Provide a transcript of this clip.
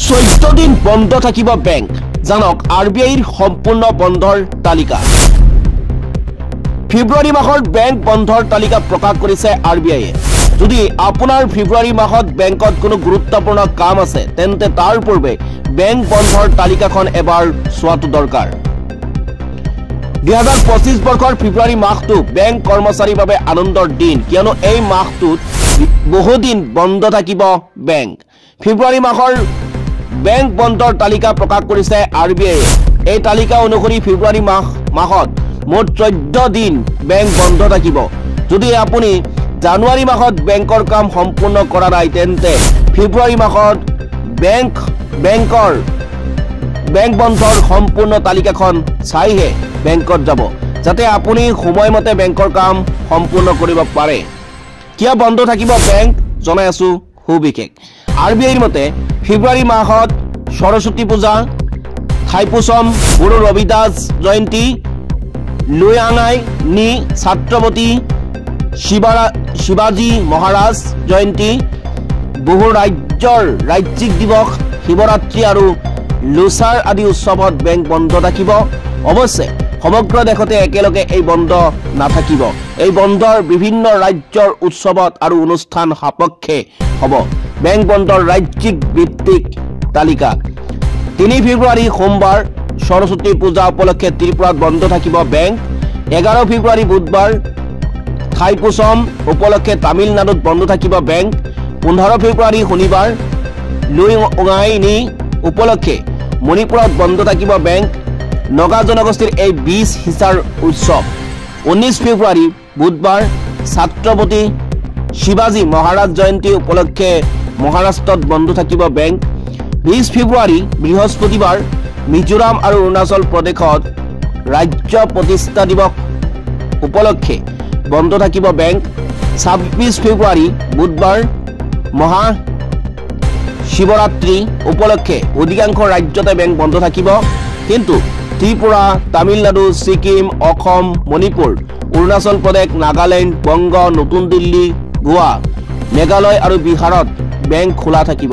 14 দিন বন্ধ থাকিব বেংক জানক আৰবিআইৰ সম্পূৰ্ণ বন্ধৰ তালিকা ফেব্ৰুৱাৰী মাহৰ বেংক বন্ধৰ তালিকা প্ৰকাশ কৰিছে আৰবিআইয়ে যদি আপোনাৰ ফেব্ৰুৱাৰী মাহত বেংকত কোনো গুৰুত্বপূৰ্ণ কাম আছে তেন্তে তাৰ পূৰ্বে বেংক বন্ধৰ তালিকাখন এবাৰ চোৱাটো দৰকাৰ 2025 বৰ্ষৰ ফেব্ৰুৱাৰী মাহটো বেংক কৰ্মচাৰীৰ বাবে আনন্দৰ দিন কিয়নো এই মাহটোত বহুদিন বন্ধ থাকিব বেংক ফেব্ৰুৱাৰী মাহৰ বেংক বন্ধৰ তালিকা প্ৰকাশ কৰিছে আৰবিআইয়ে এই তালিকা অনুসৰি ফেব্ৰুৱাৰী মাহত মোট 14 দিন বেংক বন্ধ থাকিব যদি আপুনি জানুৱাৰী মাহত বেংকৰ কাম সম্পূৰ্ণ কৰা নাই তেন্তে ফেব্ৰুৱাৰী মাহত বেংক বন্ধৰ সম্পূৰ্ণ তালিকাখন চাইহে বেংকত যাব যাতে আপুনি সময়মতে বেংকৰ কাম সম্পূৰ্ণ কৰিব পাৰে কিয় বন্ধ থাকিব বেংক জনাই আছো হুবিকেক আৰবিআইৰ মতে ফেব্ৰুৱাৰী মাহত সৰস্বতী পূজা থাইপুসম গুৰু ৰবিদাস জয়ন্তী লুয়াঙাই নি ছাত্ৰবতী শিৱাজী মহাৰাজ জয়ন্তী বহু ৰাজ্যৰ ৰাজ্যিক দিৱস শিৱৰাত্ৰি আৰু লুচাৰ আদি উৎসৱত বেংক বন্ধ থাকিব অৱশ্যে সমগ্ৰ দেশতে একেলগে এই বন্ধ নাথাকিব এই বন্ধৰ বিভিন্ন ৰাজ্যৰ উৎসৱত আৰু অনুষ্ঠান সাপেক্ষে হ'ব বেংক বন্ধৰ ৰাজ্যিক ভিত্তিক তালিকা 3 ফেব্ৰুৱাৰী সোমবাৰ সৰস্বতী পূজা উপলক্ষে ত্ৰিপুৰাত বন্ধ থাকিব বেংক 11 ফেব্ৰুৱাৰী বুধবাৰ থাইপুসম উপলক্ষে তামিলনাডুত বন্ধ থাকিব বেংক 15 ফেব্ৰুৱাৰী শনিবাৰ লুইঙাইনি উপলক্ষে মণিপুৰত বন্ধ থাকিব বেংক নগা জনগোষ্ঠীৰ এই 20 হিচাৰ উৎসৱ 19 ফেব্ৰুৱাৰী বুধবাৰ ছাত্ৰপতি শিৱাজী মহাৰাজ জয়ন্তী উপলক্ষে মহাৰাষ্ট্ৰত বন্ধ থাকিব বেংক 20 ফেব্ৰুৱাৰী বৃহস্পতিবাৰ মিজোৰাম আৰু অৰুণাচল প্ৰদেশত ৰাজ্য প্ৰতিষ্ঠা দিৱস উপলক্ষে বন্ধ থাকিব বেংক 26 ফেব্ৰুৱাৰী বুধবাৰ মহা শিৱৰাত্ৰি উপলক্ষে অধিকাংশ ৰাজ্যতে বেংক বন্ধ থাকিব কিন্তু ত্ৰিপুৰা তামিলনাডু সিকিম অসম মণিপুৰ অৰুণাচল প্ৰদেশ নাগালেণ্ড বংগ নতুন দিল্লী গোৱা মেঘালয় আৰু বিহাৰত বেংক খোলা থাকিব